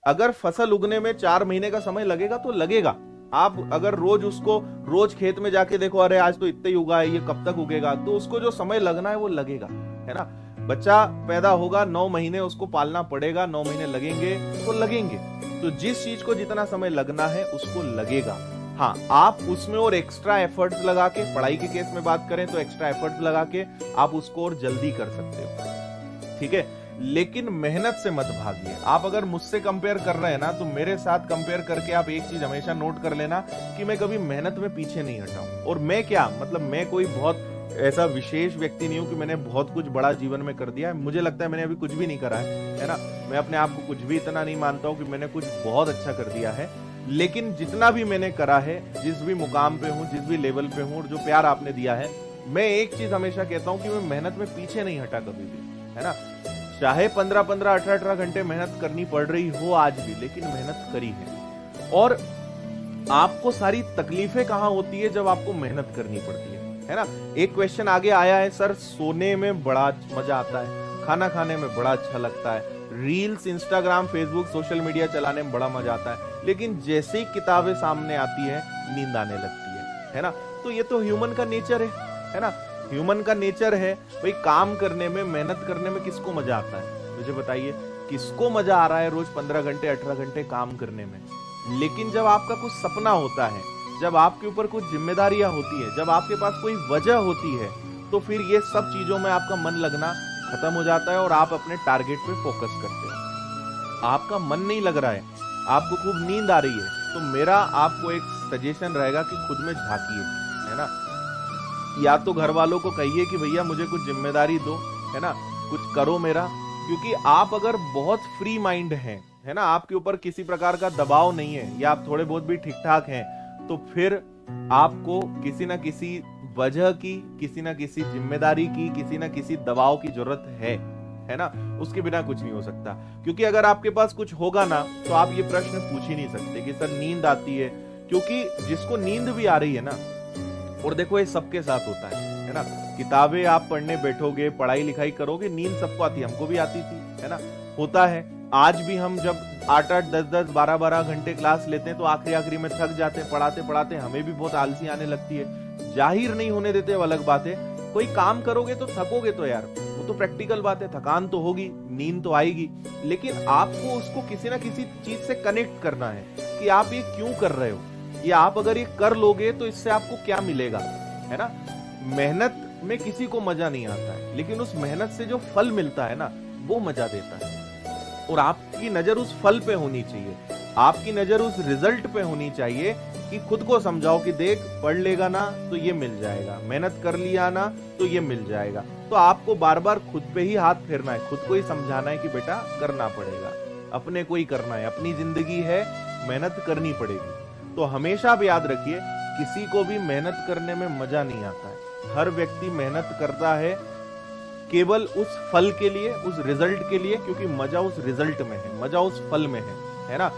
अगर फसल उगने में 4 महीने का समय लगेगा तो लगेगा। आप अगर रोज खेत में जाके देखो, अरे आज तो इतना ही उगा है, ये कब तक उगेगा, तो उसको जो समय लगना है वो लगेगा, है ना। बच्चा पैदा होगा, 9 महीने उसको पालना पड़ेगा, 9 महीने लगेंगे तो लगेंगे। तो जिस चीज को जितना समय लगना है उसको लगेगा। हाँ, आप उसमें और एक्स्ट्रा एफर्ट्स लगा के, पढ़ाई के केस में बात करें तो एक्स्ट्रा एफर्ट्स लगा के आप उसको और जल्दी कर सकते हो, ठीक है। लेकिन मेहनत से मत भागिए। आप अगर मुझसे कंपेयर कर रहे हैं ना, तो मेरे साथ कंपेयर करके आप एक चीज हमेशा नोट कर लेना कि मैं कभी मेहनत में पीछे नहीं हटा हूं। और मैं क्या, मतलब मैं कोई बहुत ऐसा विशेष व्यक्ति नहीं हूं कि मैंने बहुत कुछ बड़ा जीवन में कर दिया है। मुझे लगता है मैंने अभी कुछ भी नहीं करा है ना। मैं अपने आप को कुछ भी इतना नहीं मानता हूं कि मैंने कुछ बहुत अच्छा कर दिया है। लेकिन जितना भी मैंने करा है, जिस भी मुकाम पे हूं, जिस भी लेवल पे हूं, और जो प्यार आपने दिया है, मैं एक चीज हमेशा कहता हूं कि मैं मेहनत में पीछे नहीं हटा कभी भी, है ना। चाहे 15-15, 18-18 घंटे मेहनत करनी पड़ रही हो आज भी, लेकिन मेहनत करी है। और आपको सारी तकलीफें कहां होती है, जब आपको मेहनत करनी पड़ती है ना। एक क्वेश्चन आगे आया है, सर सोने में बड़ा मजा आता है, खाना खाने में बड़ा अच्छा लगता है, reels, Instagram, Facebook, social media चलाने में बड़ा मजा आता है, लेकिन जैसे ही किताबें सामने आती है नींद आने लगती है ना। तो ये तो ह्यूमन का नेचर है ना। ह्यूमन का नेचर है भाई, काम करने में, मेहनत करने में किसको मजा आता है, मुझे बताइए। किसको मजा आ रहा है रोज 15 घंटे 18 घंटे काम करने में। लेकिन जब आपका कुछ सपना होता है, जब आपके ऊपर कुछ जिम्मेदारियां होती है, जब आपके पास कोई वजह होती है, तो फिर ये सब चीजों में आपका मन लगना खत्म हो जाता है और आप अपने टारगेट पे फोकस करते हो। आपका मन नहीं लग रहा है, आपको खूब नींद आ रही है, तो मेरा आपको एक सजेशन रहेगा कि खुद में झांकिए, है ना। या तो घर वालों को कहिए कि भैया मुझे कुछ जिम्मेदारी दो, है ना, कुछ करो मेरा। क्योंकि आप अगर बहुत फ्री माइंड हैं, है ना, आपके ऊपर किसी प्रकार का दबाव नहीं है, या आप थोड़े बहुत भी ठीक ठाक हैं, तो फिर आपको किसी ना किसी वजह की, किसी ना किसी जिम्मेदारी की, किसी ना किसी दबाव की जरूरत है ना। उसके बिना कुछ नहीं हो सकता। क्योंकि अगर आपके पास कुछ होगा ना, तो आप ये प्रश्न पूछ ही नहीं सकते कि सर नींद आती है। क्योंकि जिसको नींद भी आ रही है ना, और देखो ये सबके साथ होता है ना। किताबें आप पढ़ने बैठोगे, पढ़ाई लिखाई करोगे, नींद सबको आती है, हमको भी आती थी, है ना, होता है। आज भी हम जब 8-8, 10-10, 12-12 घंटे क्लास लेते हैं, तो आखिरी में थक जाते हैं, पढ़ाते पढ़ाते हमें भी बहुत आलसी आने लगती है। जाहिर नहीं होने देते, वो अलग बात है। कोई काम करोगे तो थकोगे तो यार, वो तो प्रैक्टिकल बात है, थकान तो होगी, नींद तो आएगी। लेकिन आपको उसको किसी ना किसी चीज से कनेक्ट करना है कि आप ये क्यों कर रहे हो, ये आप अगर ये कर लोगे तो इससे आपको क्या मिलेगा, है ना। मेहनत में किसी को मजा नहीं आता है, लेकिन उस मेहनत से जो फल मिलता है ना, वो मजा देता है। और आपकी नजर उस फल पे होनी चाहिए, आपकी नजर उस रिजल्ट पे होनी चाहिए कि खुद को समझाओ कि देख, पढ़ लेगा ना तो ये मिल जाएगा, मेहनत कर लिया ना तो ये मिल जाएगा। तो आपको बार बार खुद पे ही हाथ फेरना है, खुद को ही समझाना है कि बेटा करना पड़ेगा, अपने को ही करना है, अपनी जिंदगी है, मेहनत करनी पड़ेगी। तो हमेशा आप याद रखिए, किसी को भी मेहनत करने में मजा नहीं आता है। हर व्यक्ति मेहनत करता है केवल उस फल के लिए, उस रिजल्ट के लिए, क्योंकि मजा उस रिजल्ट में है, मजा उस फल में है ना।